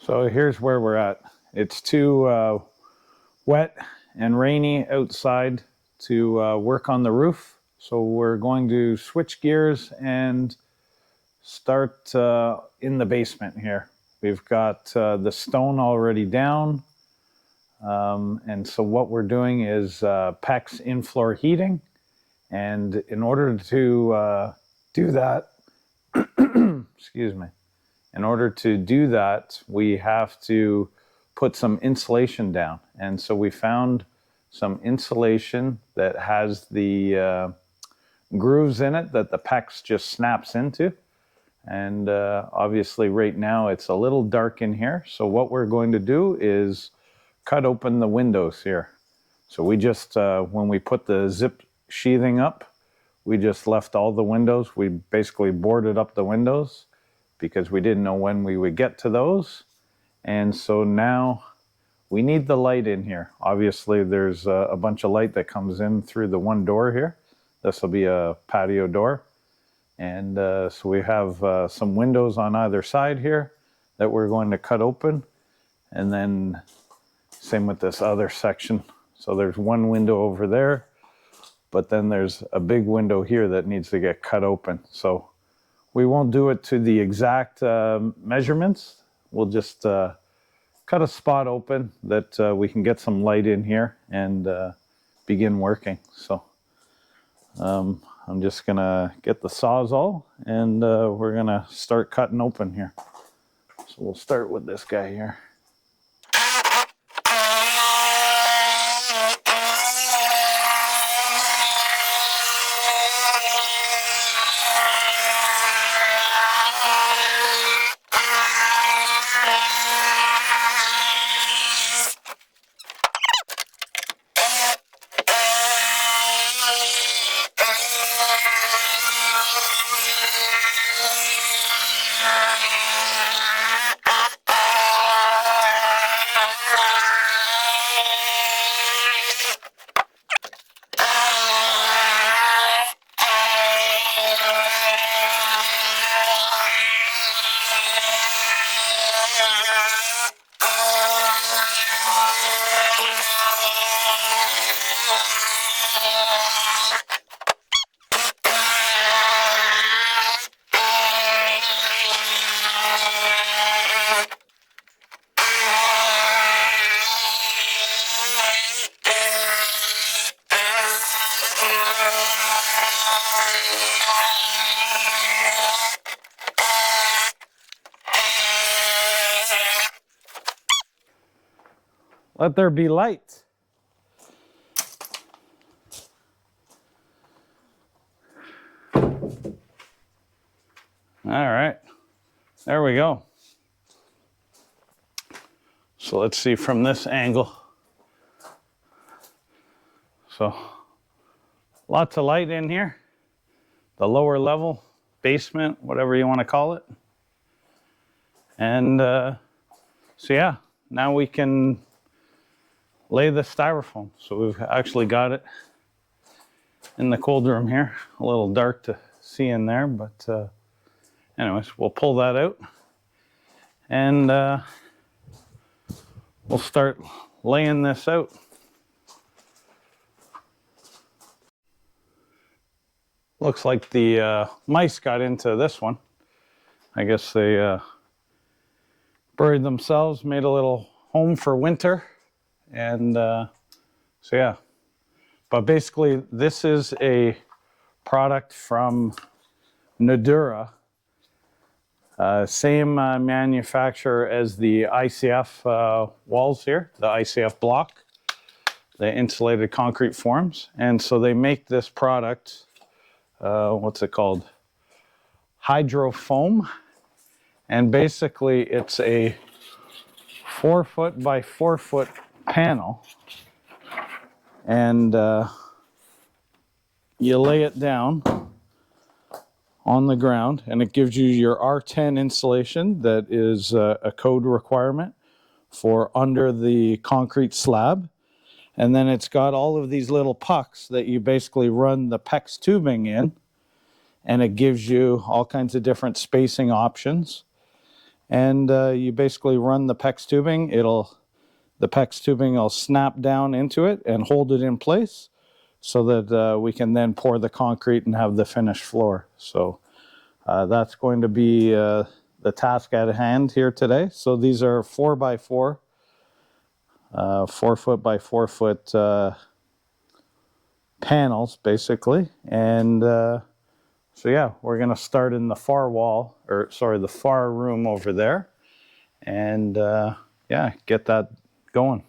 So here's where we're at. It's too wet and rainy outside to work on the roof. So we're going to switch gears and start in the basement here. We've got the stone already down. And so what we're doing is PEX in-floor heating. And in order to do that, excuse me, in order to do that, we have to put some insulation down. And so we found some insulation that has the grooves in it that the PEX just snaps into. And obviously right now it's a little dark in here. So what we're going to do is cut open the windows here. So we just, when we put the zip sheathing up, we just left all the windows. We basically boarded up the windows because we didn't know when we would get to those. And so now we need the light in here. Obviously there's a bunch of light that comes in through the one door here. This will be a patio door. And so we have some windows on either side here that we're going to cut open. And then same with this other section. So there's one window over there, but then there's a big window here that needs to get cut open. So we won't do it to the exact measurements. We'll just cut a spot open that we can get some light in here and begin working. So I'm just gonna get the Sawzall and we're gonna start cutting open here. So we'll start with this guy here. Let there be light. All right, there we go. So let's see from this angle. So lots of light in here. The lower level, basement, whatever you want to call it. And so yeah, now we can lay the styrofoam. So we've actually got it in the cold room here. A little dark to see in there, but anyways, we'll pull that out and we'll start laying this out. Looks like the mice got into this one. I guess they buried themselves, made a little home for winter. And so yeah, but basically this is a product from Nudura, same manufacturer as the ICF walls here, the ICF block, the insulated concrete forms. And so they make this product, what's it called? Hydro foam. And basically it's a 4 foot by 4 foot panel, and you lay it down on the ground, and it gives you your R10 insulation that is a code requirement for under the concrete slab. And then it's got all of these little pucks that you basically run the PEX tubing in, and it gives you all kinds of different spacing options. and you basically run the PEX tubing. The PEX tubing will snap down into it and hold it in place so that we can then pour the concrete and have the finished floor. So that's going to be the task at hand here today. So these are 4x4, 4 foot by 4 foot panels basically. And so yeah, we're going to start in the far wall, or sorry, the far room over there. And yeah, get that going.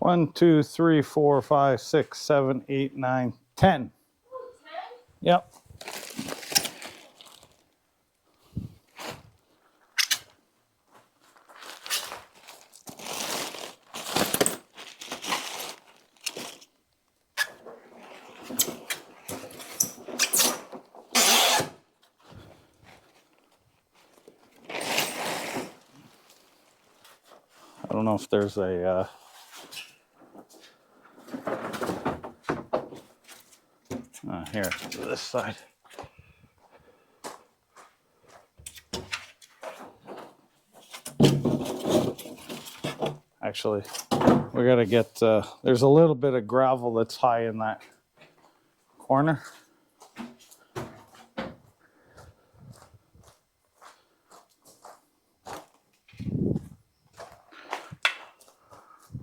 One, two, three, 4, 5, 6, 7, 8, 9, 10. Yep. I don't know if there's a here, this side. Actually, we gotta get, there's a little bit of gravel that's high in that corner.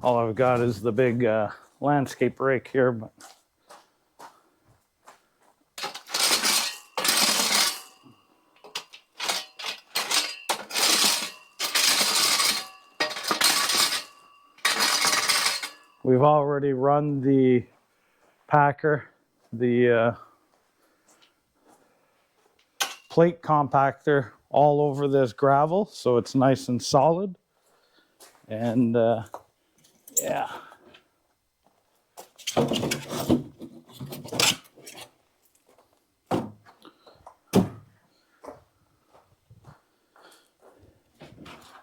All I've got is the big landscape rake here, but we've already run the packer, the plate compactor all over this gravel, so it's nice and solid. And yeah.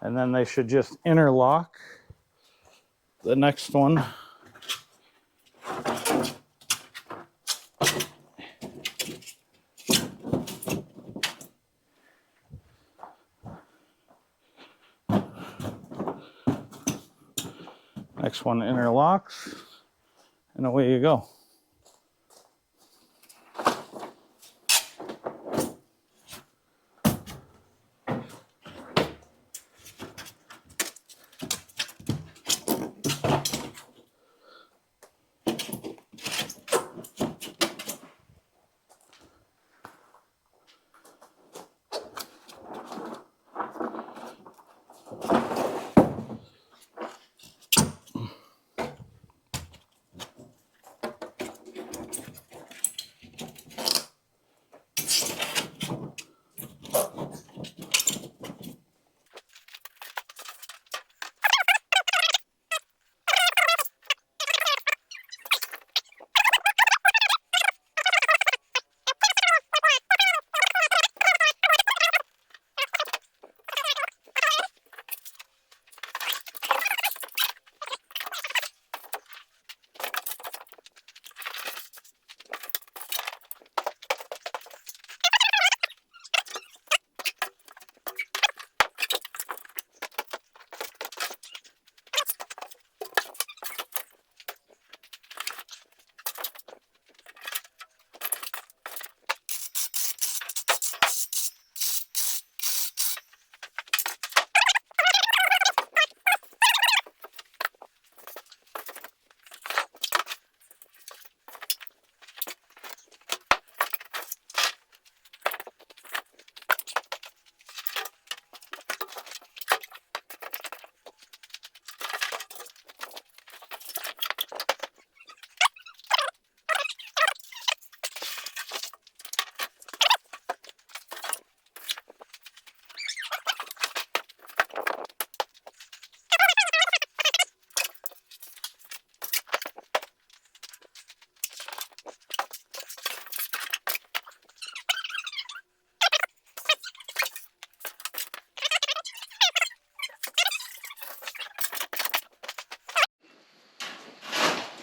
And then they should just interlock the next one. Next one interlocks, and away you go.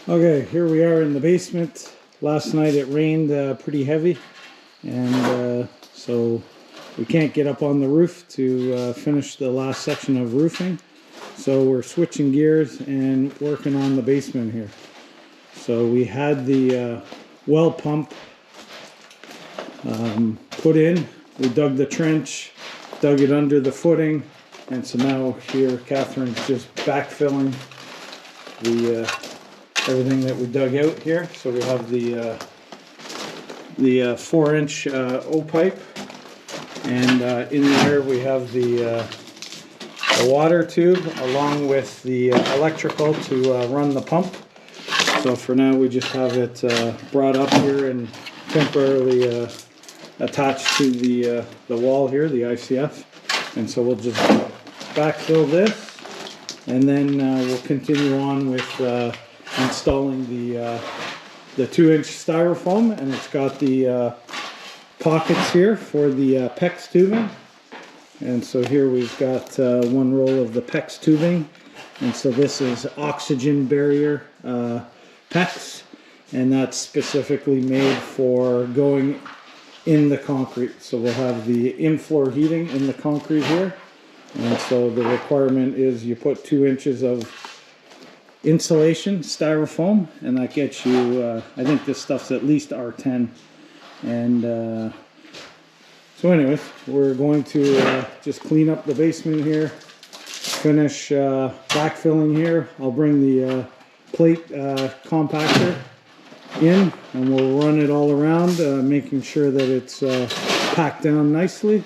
Okay, here we are in the basement. Last night it rained pretty heavy, and so we can't get up on the roof to finish the last section of roofing. So we're switching gears and working on the basement here. So we had the well pump put in. We dug the trench, dug it under the footing, and so now here Catherine's just backfilling the everything that we dug out here. So we have the 4-inch O-pipe, and in there we have the water tube along with the electrical to run the pump. So for now we just have it brought up here and temporarily attached to the wall here, the ICF. And so we'll just backfill this, and then we'll continue on with installing the 2-inch styrofoam, and it's got the pockets here for the PEX tubing. And so here we've got one roll of the PEX tubing, and so this is oxygen barrier PEX, and that's specifically made for going in the concrete. So we'll have the in-floor heating in the concrete here, and so the requirement is you put 2 inches of insulation styrofoam, and that gets you I think this stuff's at least R10. And so anyways, we're going to just clean up the basement here, finish backfilling here. I'll bring the plate compactor in, and we'll run it all around, making sure that it's packed down nicely,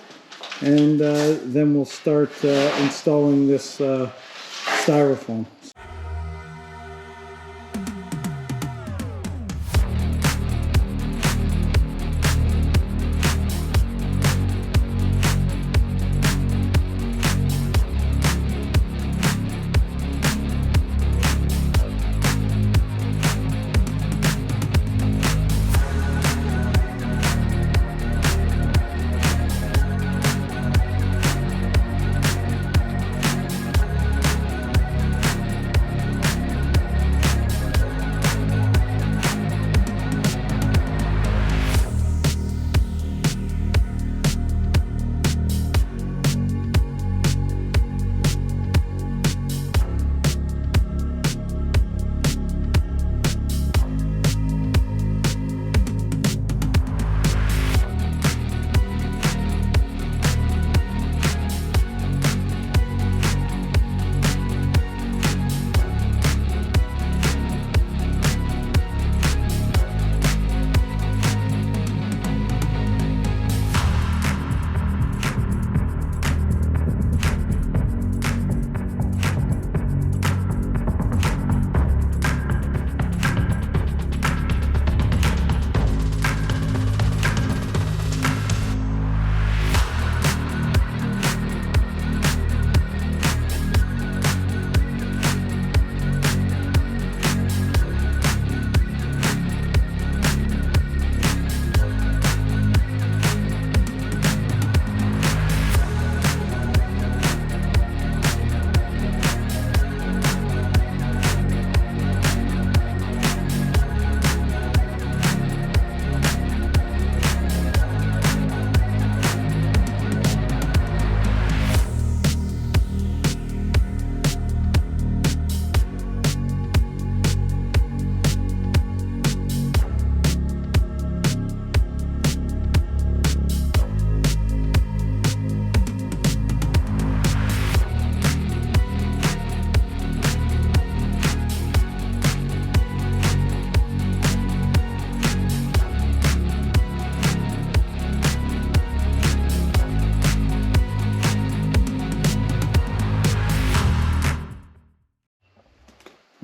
and then we'll start installing this styrofoam.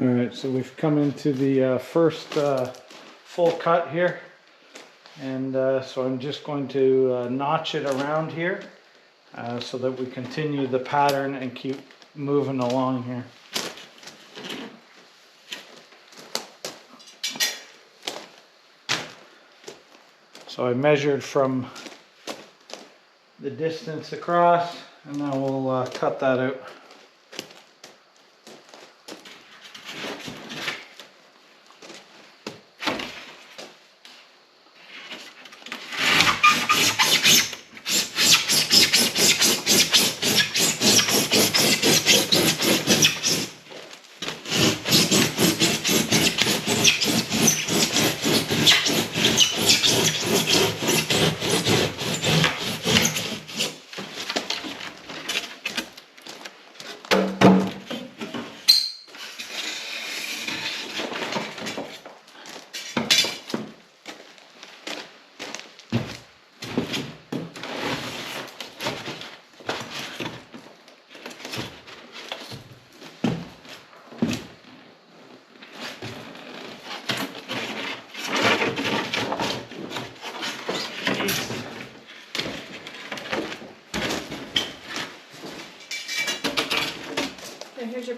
Alright, so we've come into the first full cut here, and so I'm just going to notch it around here so that we continue the pattern and keep moving along here. So I measured from the distance across, and now we'll cut that out.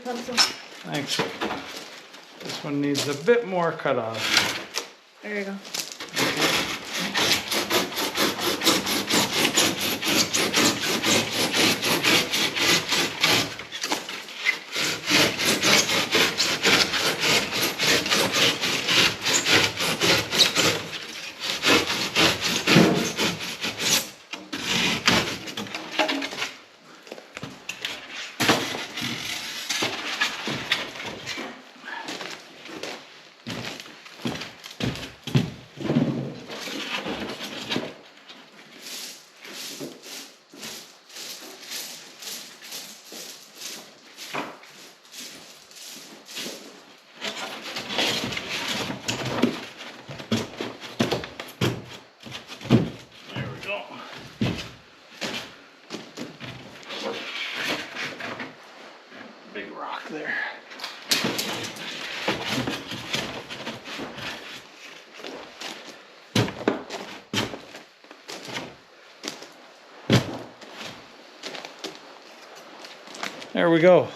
pencil. Thanks. This one needs a bit more cut off. There you go. Big rock there. There we go.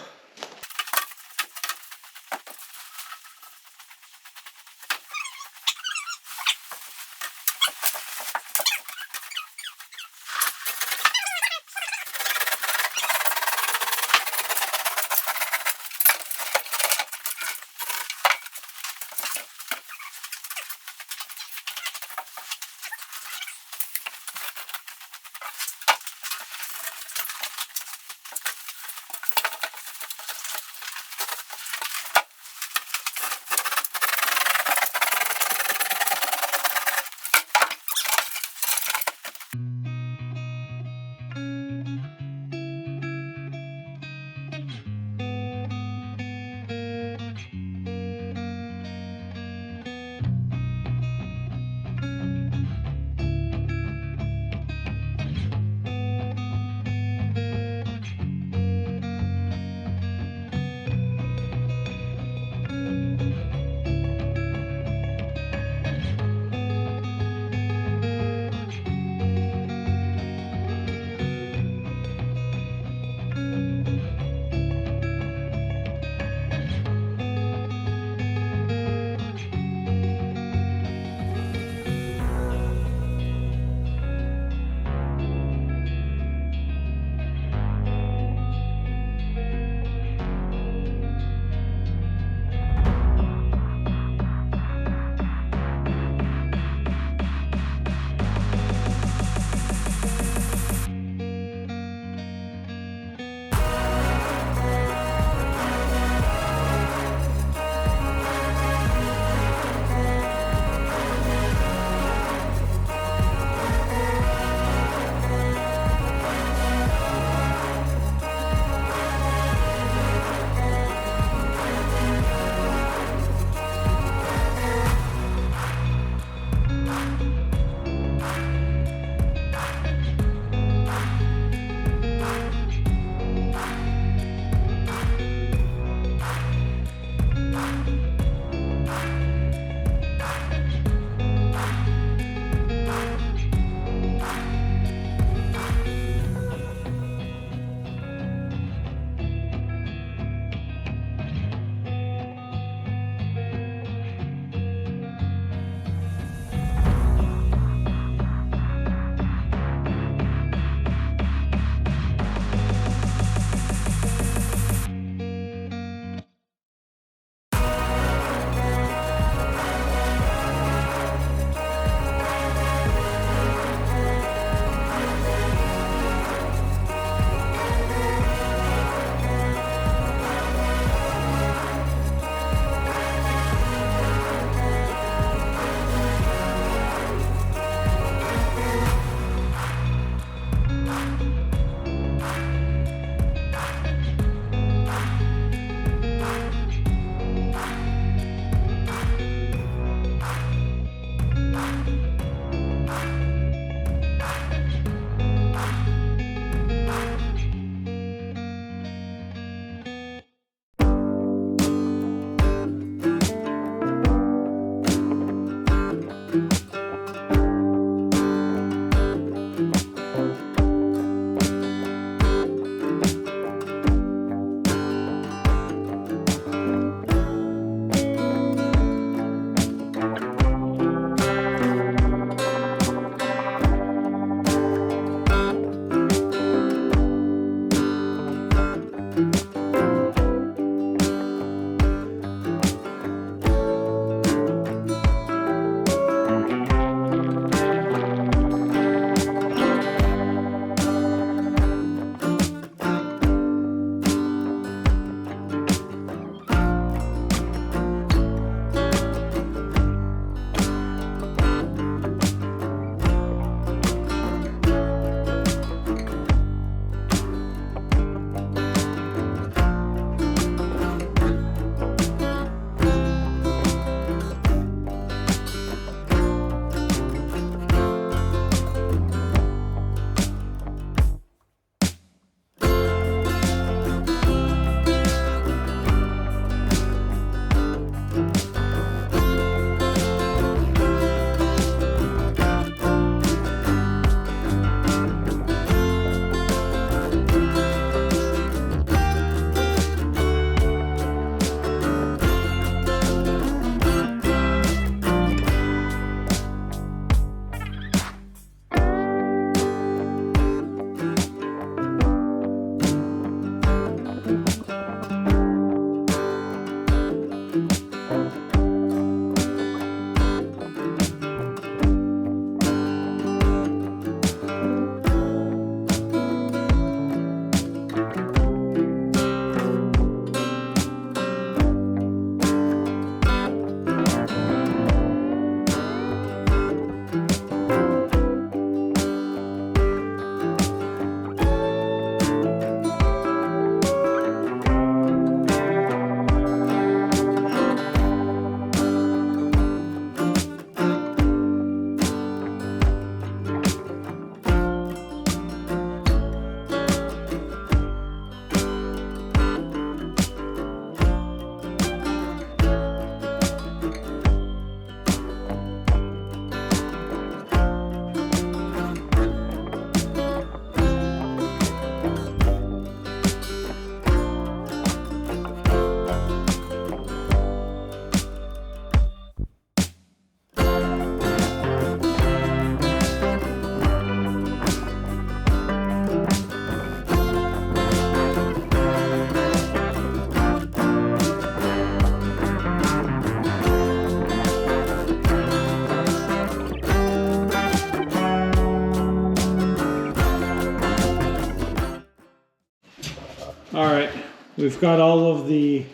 we've got all of the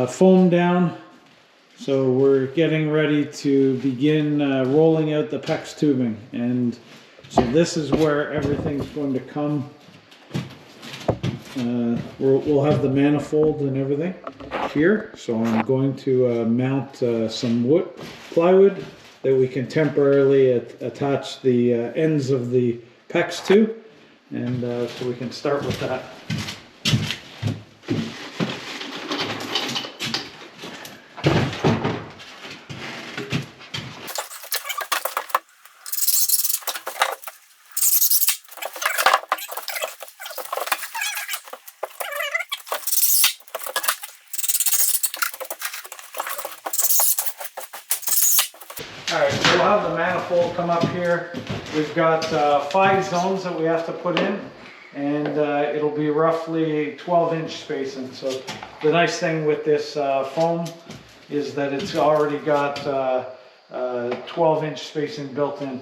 foam down, so we're getting ready to begin rolling out the PEX tubing. And so this is where everything's going to come. We'll have the manifold and everything here. So I'm going to mount some plywood that we can temporarily attach the ends of the PEX to. And so we can start with that. Alright, so we'll have the manifold come up here. We've got 5 zones that we have to put in, and it'll be roughly 12-inch spacing. So the nice thing with this foam is that it's already got 12-inch spacing built in.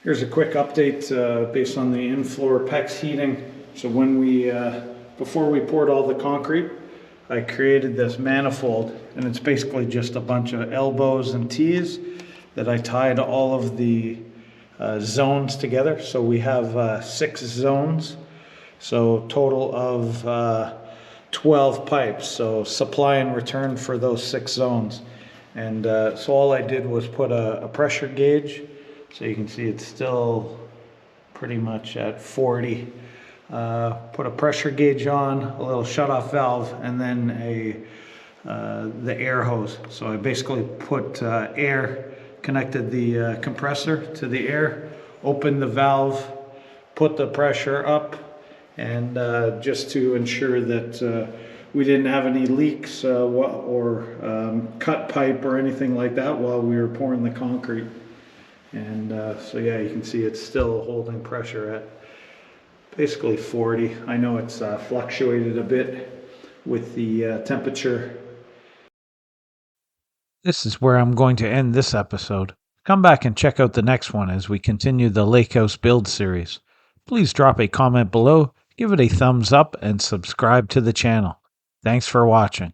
Here's a quick update based on the in-floor PEX heating. So when before we poured all the concrete, I created this manifold, and it's basically just a bunch of elbows and T's that I tied all of the zones together. So we have 6 zones, so total of 12 pipes, so supply and return for those 6 zones. And so all I did was put a pressure gauge, so you can see it's still pretty much at 40. Put a pressure gauge on, a little shutoff valve, and then the air hose. So I basically put air, connected the compressor to the air, opened the valve, put the pressure up, and just to ensure that we didn't have any leaks or cut pipe or anything like that while we were pouring the concrete. And so yeah, you can see it's still holding pressure at basically 40. I know it's fluctuated a bit with the temperature. This is where I'm going to end this episode. Come back and check out the next one as we continue the Lakehouse Build series. Please drop a comment below, give it a thumbs up, and subscribe to the channel. Thanks for watching.